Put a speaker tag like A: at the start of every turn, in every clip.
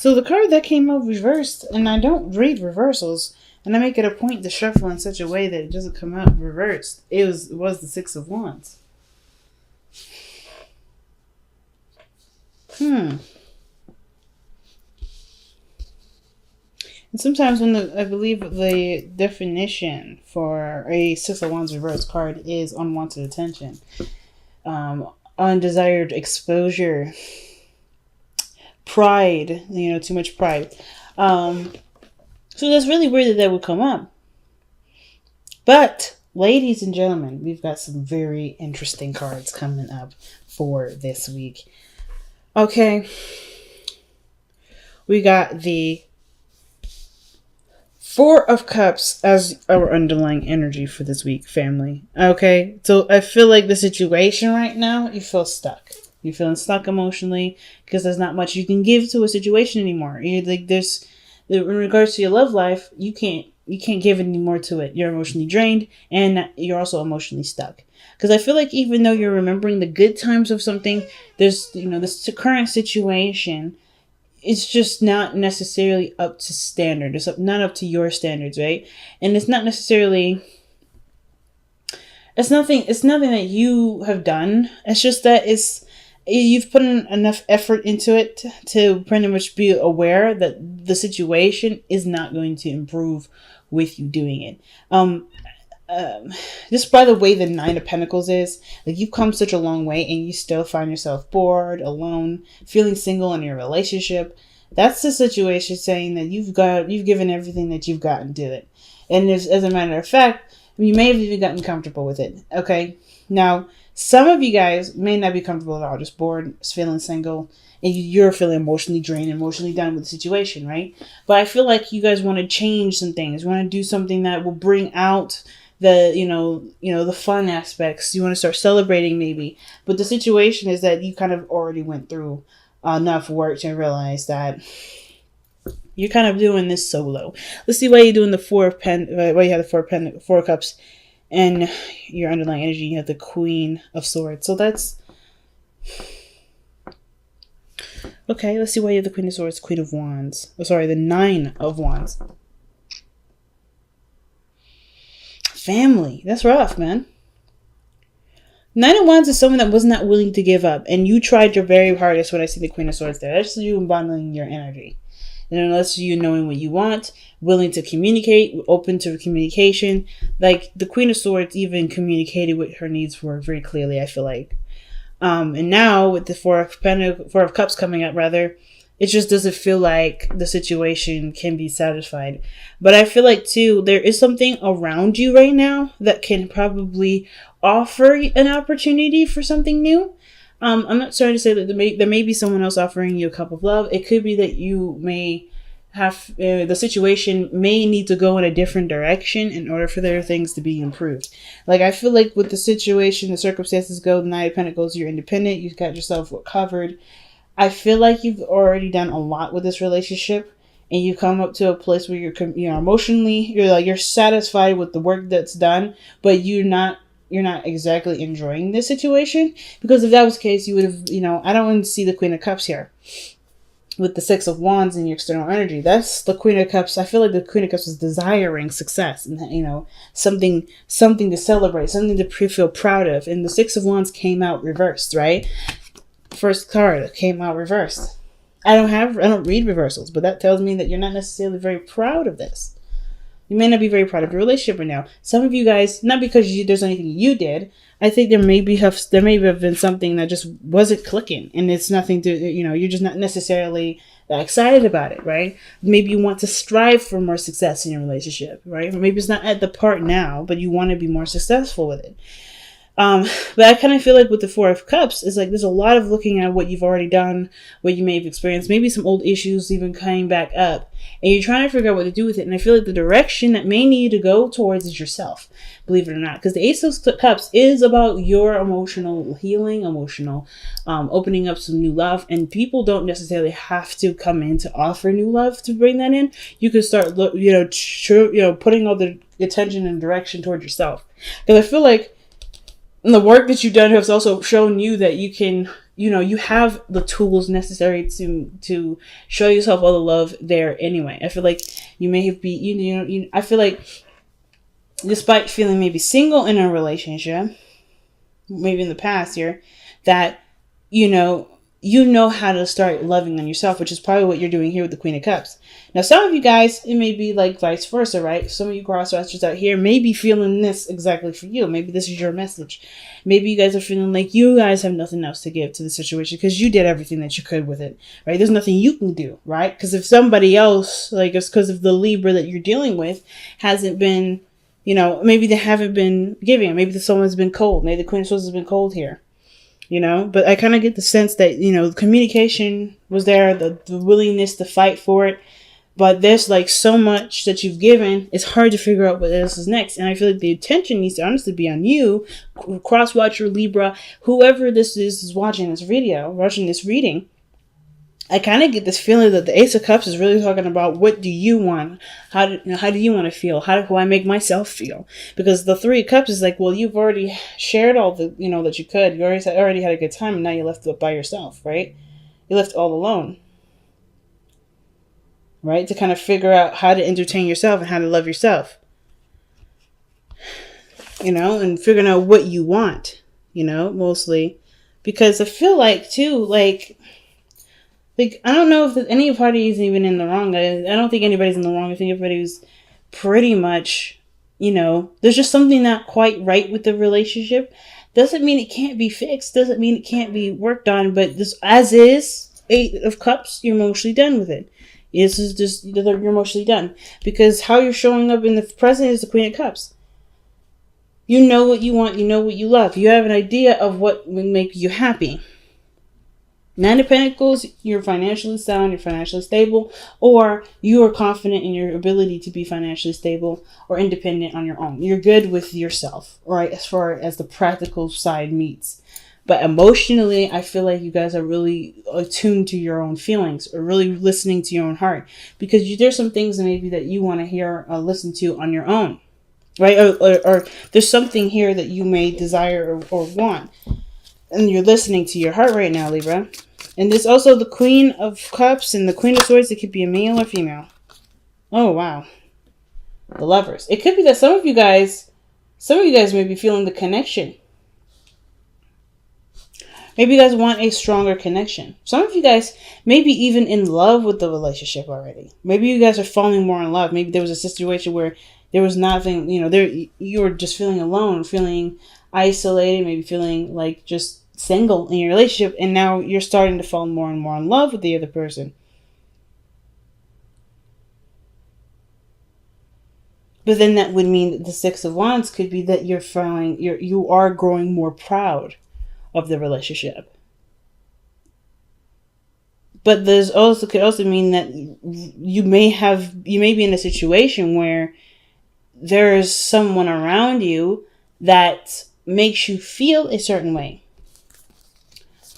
A: So the card that came out reversed, and I don't read reversals, and I make it a point to shuffle in such a way that it doesn't come out reversed. It was the Six of Wands. And sometimes I believe the definition for a Six of Wands reverse card is unwanted attention, undesired exposure, pride, too much pride. So that's really weird that would come up. But, ladies and gentlemen, we've got some very interesting cards coming up for this week. Okay. We got the Four of Cups as our underlying energy for this week, family. Okay. So I feel like the situation right now, you feel stuck. You're feeling stuck emotionally because there's not much you can give to a situation anymore. In regards to your love life, you can't give any more to it. You're emotionally drained and you're also emotionally stuck. Because I feel like even though you're remembering the good times of something, there's, this current situation, it's just not necessarily up to standard. It's not up to your standards, right? And it's not necessarily, it's nothing that you have done. It's just that you've put in enough effort into it to pretty much be aware that the situation is not going to improve with you doing it. Just by the way the Nine of Pentacles is, like, you've come such a long way and you still find yourself bored, alone, feeling single in your relationship. That's the situation saying that you've given everything that you've gotten to it. And as a matter of fact, you may have even gotten comfortable with it. Okay. Now, some of you guys may not be comfortable at all, just bored, feeling single, and you're feeling emotionally drained, emotionally done with the situation, right? But I feel like you guys want to change some things. You want to do something that will bring out the, the fun aspects. You want to start celebrating maybe. But the situation is that you kind of already went through enough work to realize that you're kind of doing this solo. Let's see why you're doing the Four of Cups. And your underlying energy, you have the Queen of Swords. So that's... Okay, let's see why you have the Queen of Swords, Queen of Wands. Oh, sorry, the Nine of Wands. Family. That's rough, man. Nine of Wands is someone that was not willing to give up. And you tried your very hardest when I see the Queen of Swords there. That's you embodying your energy. And unless you knowing what you want, willing to communicate, open to communication. Like, the Queen of Swords even communicated what her needs were very clearly, I feel like. And now with the Four of Cups coming up, rather, it just doesn't feel like the situation can be satisfied. But I feel like, too, there is something around you right now that can probably offer an opportunity for something new. I'm not trying to say that there may be someone else offering you a cup of love. It could be that you may have, the situation may need to go in a different direction in order for their things to be improved. Like, I feel like with the situation, the circumstances go, the Nine of Pentacles, you're independent, you've got yourself covered. I feel like you've already done a lot with this relationship, and you come up to a place where you're emotionally, you're satisfied with the work that's done, but you're not exactly enjoying this situation. Because if that was the case, you would have, I don't want to see the Queen of Cups here with the Six of Wands and your external energy. That's the Queen of Cups. I feel like the Queen of Cups is desiring success and, something to celebrate, something to feel proud of. And the Six of Wands came out reversed, right? First card came out reversed. I don't read reversals, but that tells me that you're not necessarily very proud of this. You may not be very proud of your relationship right now. Some of you guys, not because there's anything you did, I think there may have been something that just wasn't clicking, and it's nothing to, you're just not necessarily excited about it, right? Maybe you want to strive for more success in your relationship, right? Or maybe it's not at the part now, but you want to be more successful with it. But I kind of feel like with the Four of Cups, it's like there's a lot of looking at what you've already done, what you may have experienced, maybe some old issues even coming back up, and you're trying to figure out what to do with it. And I feel like the direction that may need to go towards is yourself, believe it or not, because the Ace of Cups is about your emotional healing, emotional opening up some new love, and people don't necessarily have to come in to offer new love to bring that in. You can start, putting all the attention and direction towards yourself, because I feel like the work that you've done has also shown you that you can you know, you have the tools necessary to show yourself all the love there anyway. I feel like you may have I feel like despite feeling maybe single in a relationship, maybe in the past year, that you know how to start loving on yourself, which is probably what you're doing here with the Queen of Cups. Now, some of you guys, it may be like vice versa, right? Some of you crosswatchers out here may be feeling this exactly for you. Maybe this is your message. Maybe you guys are feeling like you guys have nothing else to give to the situation because you did everything that you could with it, right? There's nothing you can do, right? Because if somebody else, like it's because of the Libra that you're dealing with, hasn't been, maybe they haven't been giving. Maybe someone's been cold. Maybe the Queen of Swords has been cold here. But I kind of get the sense that, communication was there, the willingness to fight for it. But there's like so much that you've given, it's hard to figure out what else is next. And I feel like the attention needs to honestly be on you, cross-watcher, Libra, whoever this is watching this video, watching this reading. I kind of get this feeling that the Ace of Cups is really talking about what do you want? How do you want to feel? How do I make myself feel? Because the Three of Cups is like, well, you've already shared all the, that you could. You already had a good time, and now you're left by yourself, right? You're left all alone, right? To kind of figure out how to entertain yourself and how to love yourself, and figuring out what you want, mostly. Because I feel like, too, like, I don't know if any party is even in the wrong. I don't think anybody's in the wrong. I think everybody's pretty much, there's just something not quite right with the relationship. Doesn't mean it can't be fixed. Doesn't mean it can't be worked on. But this, as is, Eight of Cups, you're mostly done with it. This is just, you're mostly done. Because how you're showing up in the present is the Queen of Cups. You know what you want. You know what you love. You have an idea of what would make you happy. Nine of Pentacles, you're financially sound, you're financially stable, or you are confident in your ability to be financially stable or independent on your own. You're good with yourself, right, as far as the practical side meets. But emotionally, I feel like you guys are really attuned to your own feelings or really listening to your own heart. Because there's some things maybe that you want to hear or listen to on your own, right? Or there's something here that you may desire or want. And you're listening to your heart right now, Libra. And there's also the Queen of Cups and the Queen of Swords. It could be a male or female. Oh, wow. The Lovers. It could be that some of you guys may be feeling the connection. Maybe you guys want a stronger connection. Some of you guys may be even in love with the relationship already. Maybe you guys are falling more in love. Maybe there was a situation where there was nothing, you were just feeling alone, feeling isolated, maybe feeling like just single in your relationship, and now you're starting to fall more and more in love with the other person. But then that would mean that the Six of Wands could be that you are growing more proud of the relationship. But could also mean that you may be in a situation where there is someone around you that makes you feel a certain way.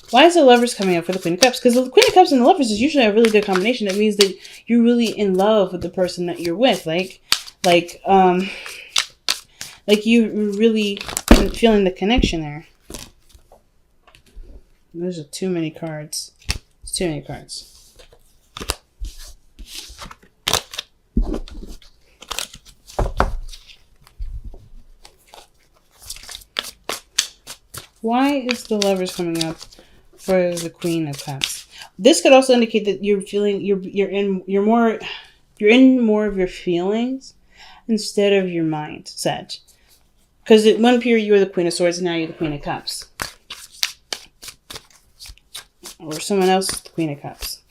A: Why is the Lovers coming up for the Queen of Cups? Because the Queen of Cups and the Lovers is usually a really good combination. That means that you're really in love with the person that you're with. Like you really feeling the connection there. There's too many cards. It's too many cards. Why is the Lovers coming up for the Queen of Cups? This could also indicate that you're feeling you're in more of your feelings instead of your mindset. Because at one period you were the Queen of Swords, and now you're the Queen of Cups, or someone else is the Queen of Cups.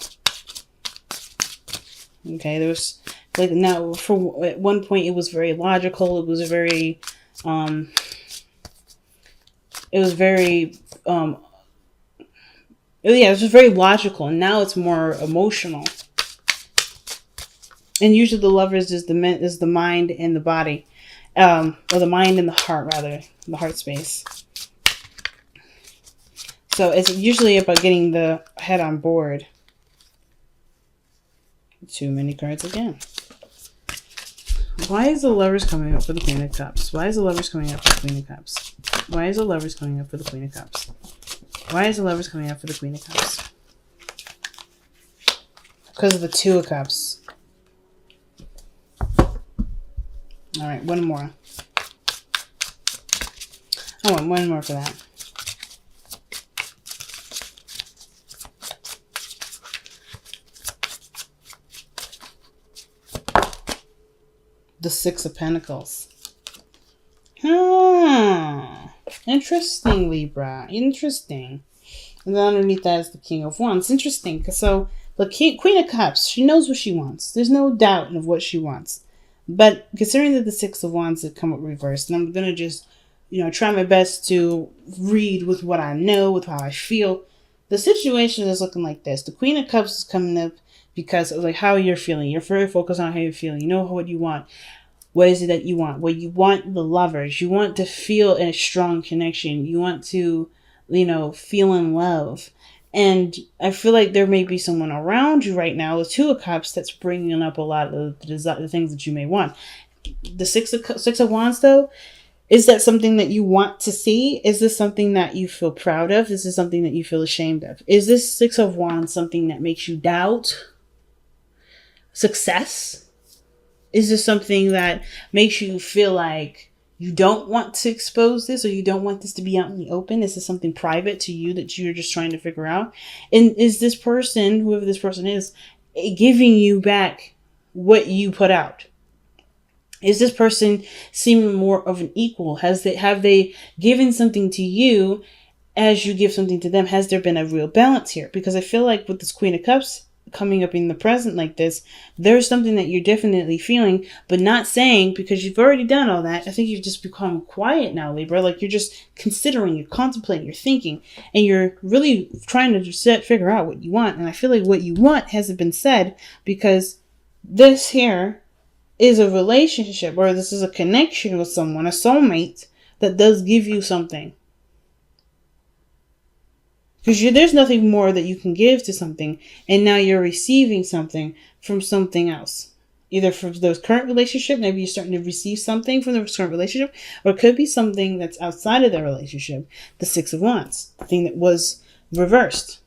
A: Okay, there was at one point it was very logical. It was very it was just very logical, and now it's more emotional. And usually the Lovers is the mind and the body, or the mind and the heart, rather, the heart space. So it's usually about getting the head on board. Too many cards again. Why is the Lovers coming up for the Queen of Cups? Why is the Lovers coming up for the Queen of Cups? Why is the Lovers coming up for the Queen of Cups? Why is the Lovers coming up for the Queen of Cups? Because of the Two of Cups. All right, one more. I want one more for that. The Six of Pentacles. Interesting, Libra. Interesting. And then underneath that is the King of Wands. Interesting. So the Queen of Cups, she knows what she wants. There's no doubt of what she wants. But considering that the Six of Wands have come up reversed, and I'm going to just, try my best to read with what I know, with how I feel. The situation is looking like this. The Queen of Cups is coming up because of like how you're feeling. You're very focused on how you're feeling. You know what you want. What is it that you want? Well, you want the Lovers. You want to feel a strong connection. You want to, feel in love. And I feel like there may be someone around you right now, the Two of Cups, that's bringing up a lot of the things that you may want. The Six of Wands, though, is that something that you want to see? Is this something that you feel proud of? Is this something that you feel ashamed of? Is this Six of Wands something that makes you doubt success? Is this something that makes you feel like you don't want to expose this, or you don't want this to be out in the open? Is this something private to you that you're just trying to figure out? And is this person, whoever this person is, giving you back what you put out? Is this person seeming more of an equal? Have they given something to you as you give something to them? Has there been a real balance here? Because I feel like with this Queen of Cups coming up in the present like this, there's something that you're definitely feeling, but not saying, because you've already done all that. I think you've just become quiet now, Libra. Like you're just considering, you're contemplating, you're thinking, and you're really trying to figure out what you want. And I feel like what you want hasn't been said, because this here is a relationship, or this is a connection with someone, a soulmate, that does give you something. Because there's nothing more that you can give to something, and now you're receiving something from something else. Either from those current relationship, maybe you're starting to receive something from the current relationship, or it could be something that's outside of the relationship. The Six of Wands, the thing that was reversed.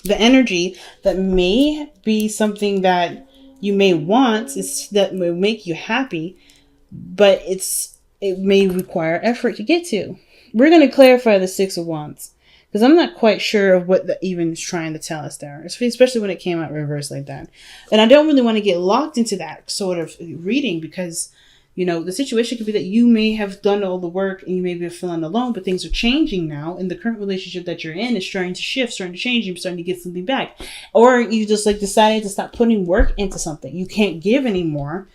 A: The energy that may be something that you may want, is that will make you happy, but it may require effort to get to. We're going to clarify the Six of Wands, because I'm not quite sure of what the even is trying to tell us there, especially when it came out reversed like that. And I don't really want to get locked into that sort of reading, because, the situation could be that you may have done all the work and you may be feeling alone, but things are changing now, and the current relationship that you're in is starting to shift, starting to change, you're starting to get something back. Or you just decided to stop putting work into something. You can't give anymore,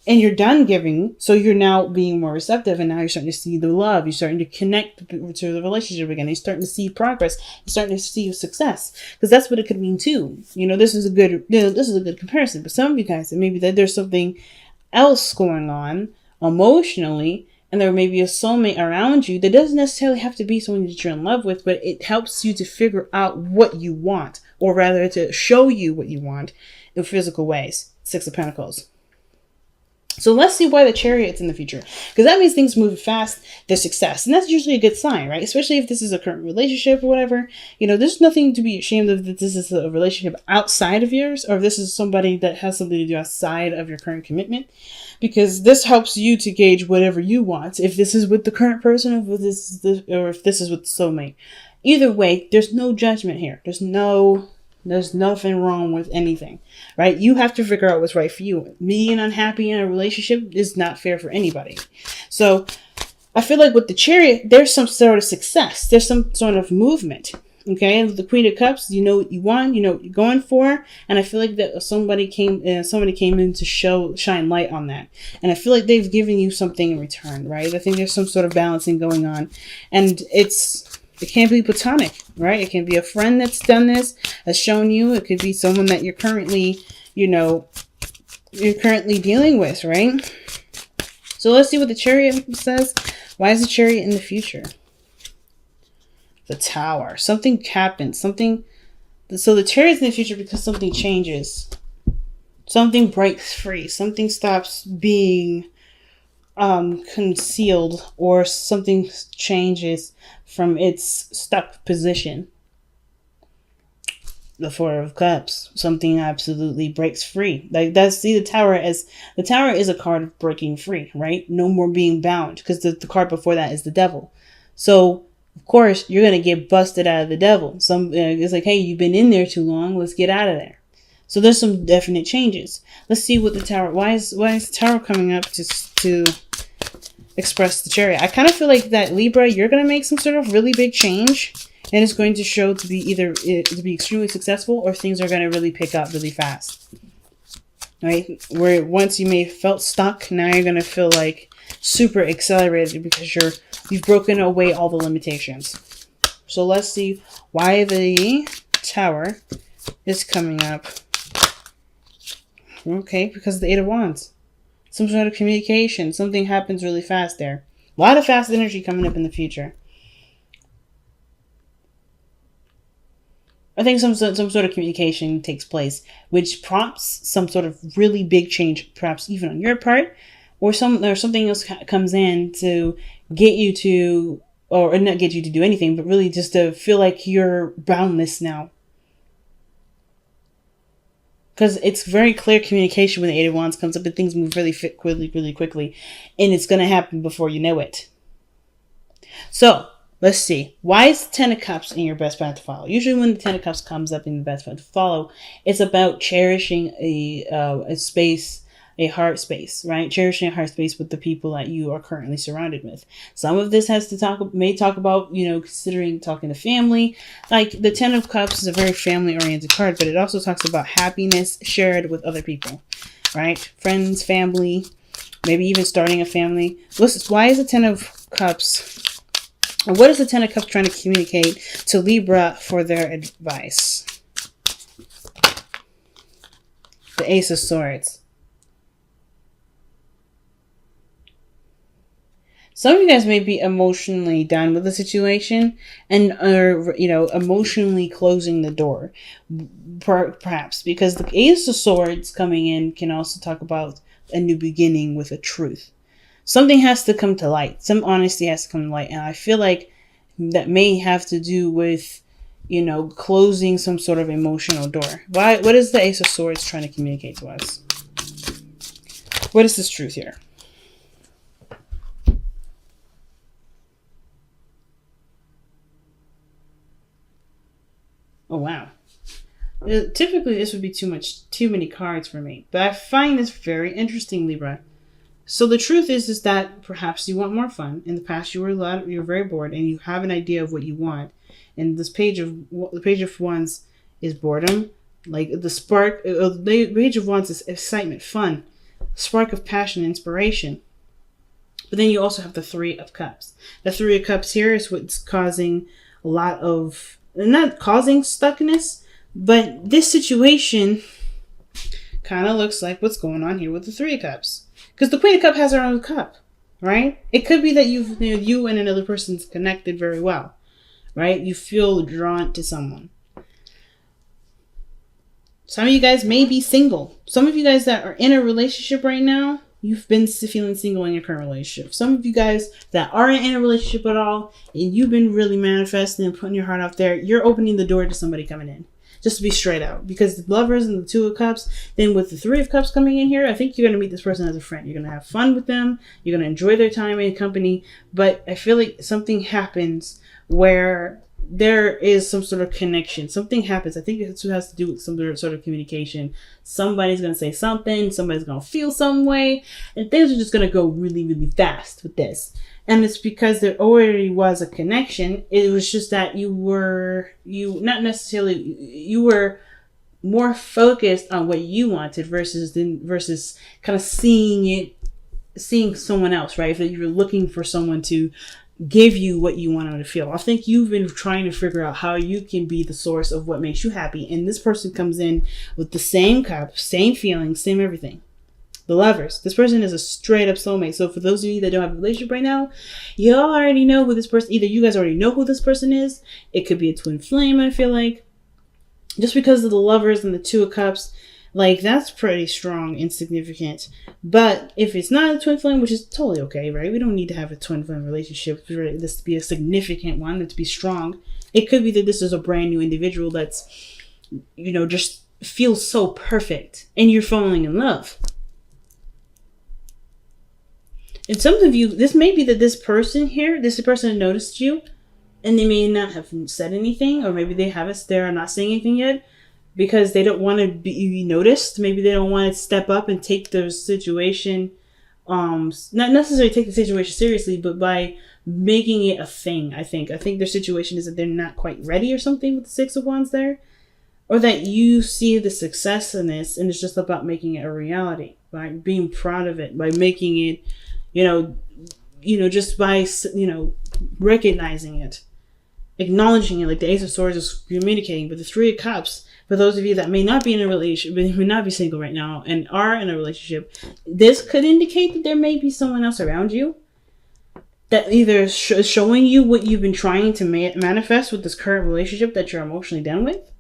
A: and you're done giving, so you're now being more receptive, and now you're starting to see the love. You're starting to connect to the relationship again. You're starting to see progress. You're starting to see success, because that's what it could mean too. This is a good comparison. But some of you guys, it may be that there's something else going on emotionally, and there may be a soulmate around you that doesn't necessarily have to be someone that you're in love with, but it helps you to figure out what you want, or rather to show you what you want in physical ways. Six of Pentacles. So let's see why the Chariot's in the future, because that means things move fast, there's success, and that's usually a good sign, right? Especially if this is a current relationship or whatever. There's nothing to be ashamed of that this is a relationship outside of yours, or if this is somebody that has something to do outside of your current commitment, because this helps you to gauge whatever you want. If this is with the current person, or if this is with the soulmate. Either way, there's no judgment here. There's nothing wrong with anything, right? You have to figure out what's right for you. Being unhappy in a relationship is not fair for anybody. So I feel like with the Chariot, there's some sort of success. There's some sort of movement. Okay. And with the Queen of Cups, you know what you want, you know what you're going for. And I feel like that somebody came in to shine light on that. And I feel like they've given you something in return, right? I think there's some sort of balancing going on, and it can't be platonic, right? It can be a friend that's done this, has shown you. It could be someone that you're currently dealing with, right? So let's see what the Chariot says. Why is the Chariot in the future? The Tower. Something happens. So the Chariot's in the future because something changes. Something breaks free. Something stops being concealed, or something changes from its stuck position. The Four of Cups, something absolutely breaks free. Like, that's, see, the Tower is a card of breaking free, right? No more being bound, because the card before that is the Devil. So of course you're gonna get busted out of the Devil. It's like, hey, you've been in there too long, let's get out of there. So there's some definite changes. Let's see what the Tower. Why is the Tower coming up to express the Chariot? I kind of feel like that, Libra, you're gonna make some sort of really big change. And it's going to show to be extremely successful, or things are going to really pick up really fast. Right? Where once you may have felt stuck, now you're going to feel like super accelerated because you've broken away all the limitations. So let's see why the Tower is coming up. Okay, because of the Eight of Wands. Some sort of communication. Something happens really fast there. A lot of fast energy coming up in the future. I think some sort of communication takes place, which prompts some sort of really big change, perhaps even on your part, or something else comes in to get you to, or not get you to do anything, but really just to feel like you're boundless now. Because it's very clear communication when the Eight of Wands comes up, and things move really quickly, and it's going to happen before you know it. So let's see. Why is the Ten of Cups in your best path to follow? Usually when the Ten of Cups comes up in the best path to follow, it's about cherishing a space, a heart space, right? Cherishing a heart space with the people that you are currently surrounded with. Some of this may talk about, considering talking to family. Like, the Ten of Cups is a very family-oriented card, but it also talks about happiness shared with other people, right? Friends, family, maybe even starting a family. Why is the Ten of Cups... What is the Ten of Cups trying to communicate to Libra for their advice? The Ace of Swords. Some of you guys may be emotionally done with the situation and are, emotionally closing the door. Perhaps because the Ace of Swords coming in can also talk about a new beginning with a truth. Something has to come to light. Some honesty has to come to light. And I feel like that may have to do with, closing some sort of emotional door. What is the Ace of Swords trying to communicate to us? What is this truth here? Oh, wow. Typically, this would be too many cards for me. But I find this very interesting, Libra. So the truth is that perhaps you want more fun. In the past, you were very bored, and you have an idea of what you want. And the Page of Wands is boredom, like the spark. The Page of Wands is excitement, fun, spark of passion, inspiration. But then you also have the Three of Cups. The Three of Cups here is what's causing a lot of, not causing stuckness, but this situation kind of looks like what's going on here with the Three of Cups. Because the Queen of Cups has her own cup, right? It could be that you and another person's connected very well, right? You feel drawn to someone. Some of you guys may be single. Some of you guys that are in a relationship right now, you've been feeling single in your current relationship. Some of you guys that aren't in a relationship at all, and you've been really manifesting and putting your heart out there, you're opening the door to somebody coming in. Just to be straight out. Because the Lovers and the Two of Cups, then with the Three of Cups coming in here, I think you're going to meet this person as a friend. You're going to have fun with them. You're going to enjoy their time and company. But I feel like something happens where there is some sort of connection. Something happens. I think it has to do with some sort of communication. Somebody's going to say something. Somebody's going to feel some way. And things are just going to go really, really fast with this. And it's because there already was a connection. It was just that you were more focused on what you wanted versus kind of seeing someone else, right? That you were looking for someone to give you what you wanted to feel. I think you've been trying to figure out how you can be the source of what makes you happy. And this person comes in with the same cup, same feelings, same everything. The Lovers. This person is a straight up soulmate. So for those of you that don't have a relationship right now, you all already know who this person, either you guys already know who this person is. It could be a twin flame, I feel like. Just because of the Lovers and the Two of Cups, Like, that's pretty strong and significant. But if it's not a twin flame, which is totally okay, right? We don't need to have a twin flame relationship for this to be a significant one and to be strong. It could be that this is a brand new individual that's, just feels so perfect and you're falling in love. And some of you, this may be that this person noticed you and they may not have said anything, or maybe they're not saying anything yet because they don't want to be noticed. Maybe they don't want to step up and take the situation, not necessarily take the situation seriously, but by making it a thing. I think their situation is that they're not quite ready or something with the Six of Wands there, or that you see the success in this and it's just about making it a reality, by being proud of it, by making it, just by, recognizing it, acknowledging it, like the Ace of Swords is communicating. But the Three of Cups, for those of you that may not be in a relationship, may not be single right now and are in a relationship, this could indicate that there may be someone else around you that either is showing you what you've been trying to manifest with this current relationship that you're emotionally done with.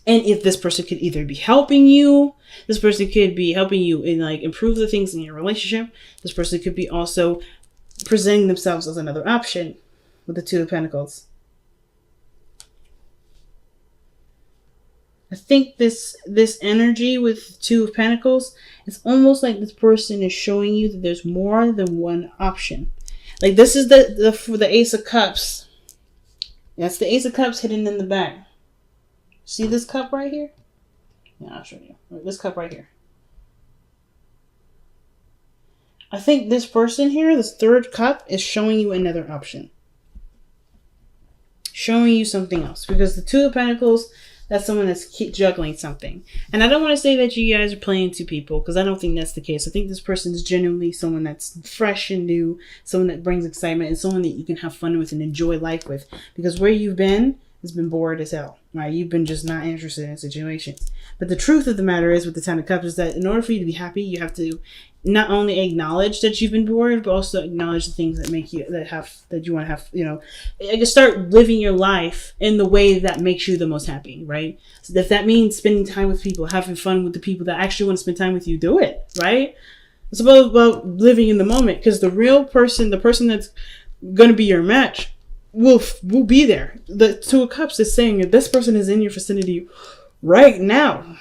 A: And if this person could either be helping you, this person could be helping you in improve the things in your relationship. This person could be also presenting themselves as another option with the Two of Pentacles. I think this energy with Two of Pentacles, it's almost like this person is showing you that there's more than one option. Like, this is for the Ace of Cups. That's the Ace of Cups hidden in the back. See this cup right here? Yeah, I'll show you. This cup right here. I think this person here, this third cup, is showing you another option. Showing you something else. Because the Two of Pentacles, that's someone that's keep juggling something. And I don't want to say that you guys are playing two people, because I don't think that's the case. I think this person is genuinely someone that's fresh and new, someone that brings excitement, and someone that you can have fun with and enjoy life with. Because where you've been has been bored as hell, right? You've been just not interested in situations. But the truth of the matter is, with the Ten of Cups, is that in order for you to be happy, you have to not only acknowledge that you've been bored, but also acknowledge the things that make you, that you want to have, start living your life in the way that makes you the most happy, right? So if that means spending time with people, having fun with the people that actually want to spend time with you, do it, right? It's about living in the moment, because the real person, the person that's going to be your match, will be there. The Two of Cups is saying that this person is in your vicinity right now.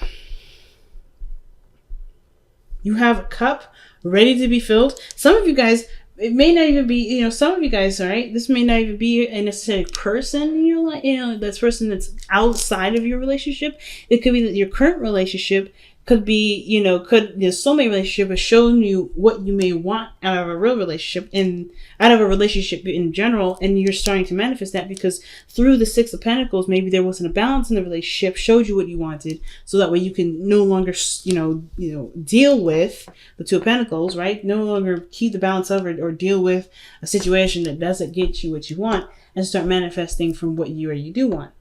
A: You have a cup ready to be filled. Some of you guys, it may not even be, some of you guys, all right, this may not even be a necessary person in your life, this person that's outside of your relationship. It could be that your current relationship could be, the soulmate relationship has shown you what you may want out of a real relationship and out of a relationship in general. And you're starting to manifest that because through the Six of Pentacles, maybe there wasn't a balance in the relationship, showed you what you wanted. So that way you can no longer, deal with the Two of Pentacles, right? No longer keep the balance of it or deal with a situation that doesn't get you what you want, and start manifesting from what you do want.